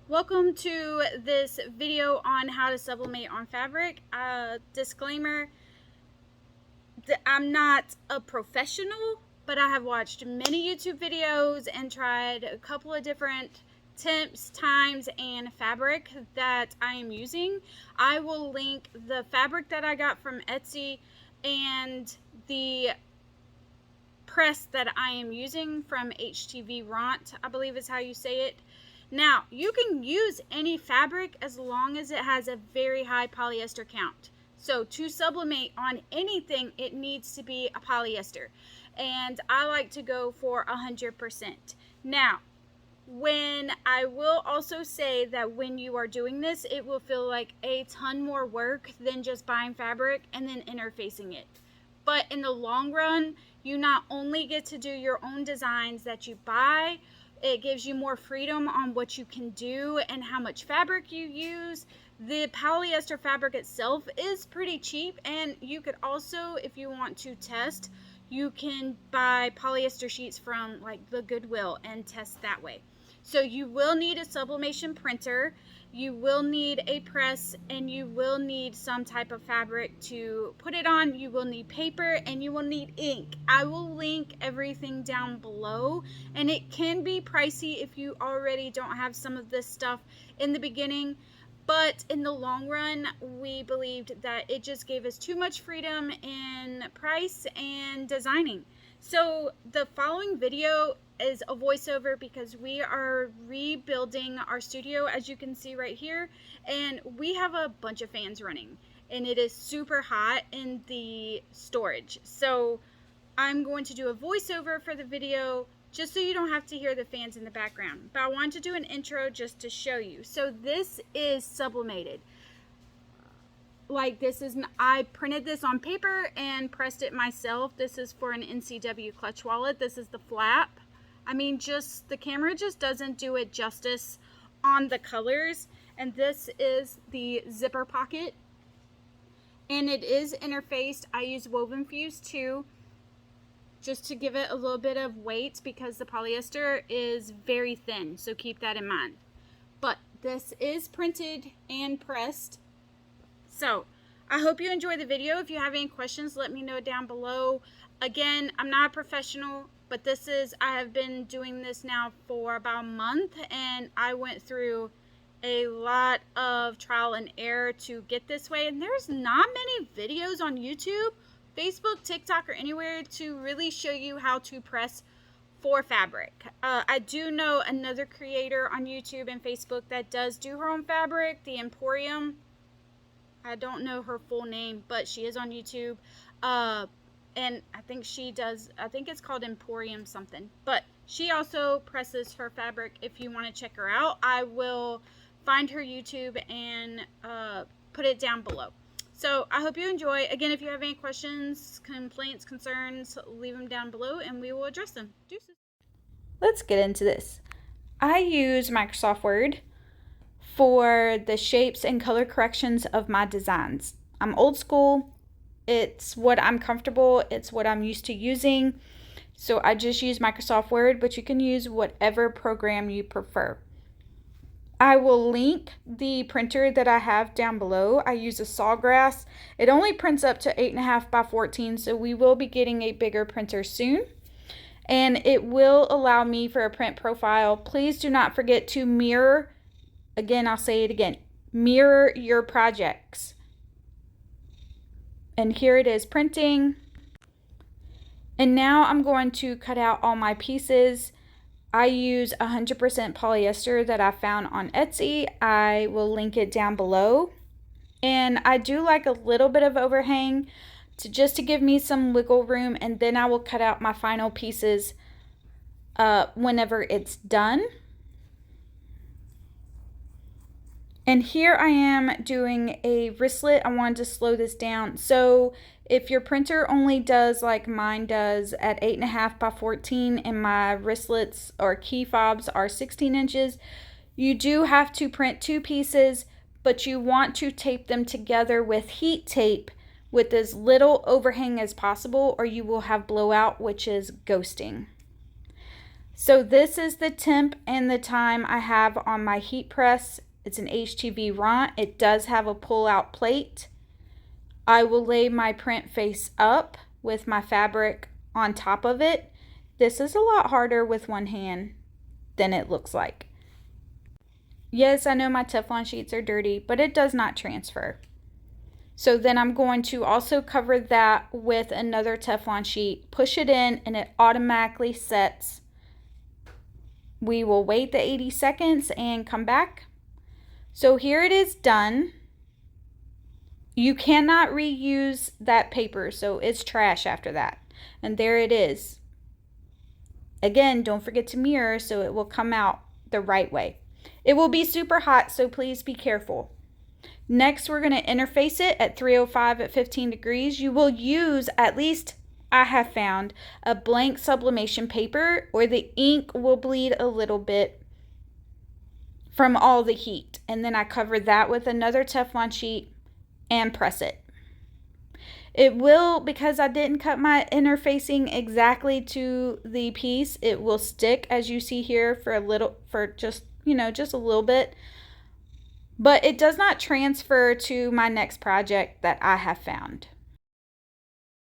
Welcome to this video on how to sublimate on fabric. Disclaimer, I'm not a professional, but I have watched many YouTube videos and tried a couple of different temps, times, and fabric that I am using. I will link the fabric that I got from Etsy and the press that I am using from HTV Ront, I believe is how you say it. Now, you can use any fabric as long as it has a very high polyester count. So to sublimate on anything, it needs to be a polyester. And I like to go for 100%. Now, when I will also say that when you are doing this, it will feel like a ton more work than just buying fabric and then interfacing it. But in the long run, you not only get to do your own designs that you buy, it gives you more freedom on what you can do and how much fabric you use. The polyester fabric itself is pretty cheap, and you could also, if you want to test, you can buy polyester sheets from like the Goodwill and test that way. So you will need a sublimation printer, you will need a press, and you will need some type of fabric to put it on. You will need paper and you will need ink. I will link everything down below, and it can be pricey if you already don't have some of this stuff in the beginning. But in the long run, we believed that it just gave us too much freedom in price and designing. So the following video is a voiceover because we are rebuilding our studio, as you can see right here, and we have a bunch of fans running and it is super hot in the storage. So I'm going to do a voiceover for the video just so you don't have to hear the fans in the background. But I wanted to do an intro just to show you. So this is sublimated. Like this is, I printed this on paper and pressed it myself. This is for an NCW clutch wallet. This is the flap. I mean, just the camera just doesn't do it justice on the colors. And this is the zipper pocket, and it is interfaced. I use woven fuse too, just to give it a little bit of weight because the polyester is very thin, so keep that in mind. But this is printed and pressed. So I hope you enjoy the video. If you have any questions, let me know down below. Again, I'm not a professional, but I have been doing this now for about a month, and I went through a lot of trial and error to get this way. And there's not many videos on YouTube, Facebook, TikTok, or anywhere to really show you how to press for fabric. I do know another creator on YouTube and Facebook that does do her own fabric, the Emporium. I don't know her full name, but she is on YouTube. And I think it's called Emporium something. But she also presses her fabric. If you want to check her out, I will find her YouTube and put it down below. So I hope you enjoy. Again, if you have any questions, complaints, concerns, leave them down below and we will address them. Deuces. Let's get into this. I use Microsoft Word for the shapes and color corrections of my designs. I'm old school. It's what I'm comfortable. It's what I'm used to using. So I just use Microsoft Word, but you can use whatever program you prefer. I will link the printer that I have down below. I use a Sawgrass. It only prints up to 8.5 by 14, so we will be getting a bigger printer soon. And it will allow me for a print profile. Please do not forget to mirror. Again, I'll say it again. Mirror your projects. And here it is printing. And now I'm going to cut out all my pieces. I use 100% polyester that I found on Etsy. I will link it down below. And I do like a little bit of overhang just to give me some wiggle room, and then I will cut out my final pieces whenever it's done. And here I am doing a wristlet. I wanted to slow this down. So if your printer only does like mine does at 8.5 by 14 and my wristlets or key fobs are 16 inches, you do have to print two pieces, but you want to tape them together with heat tape with as little overhang as possible, or you will have blowout, which is ghosting. So this is the temp and the time I have on my heat press. It's an HTV Ront. It does have a pull-out plate. I will lay my print face up with my fabric on top of it. This is a lot harder with one hand than it looks like. Yes, I know my Teflon sheets are dirty, but it does not transfer. So then I'm going to also cover that with another Teflon sheet, push it in, and it automatically sets. We will wait the 80 seconds and come back. So here it is done. You cannot reuse that paper, so it's trash after that. And there it is. Again, don't forget to mirror so it will come out the right way. It will be super hot, so please be careful. Next, we're going to interface it at 305 at 15 degrees. You will use, at least I have found, a blank sublimation paper, or the ink will bleed a little bit from all the heat. And then I cover that with another Teflon sheet and press it. It will, because I didn't cut my interfacing exactly to the piece, it will stick, as you see here, for just a little bit. But it does not transfer to my next project that I have found.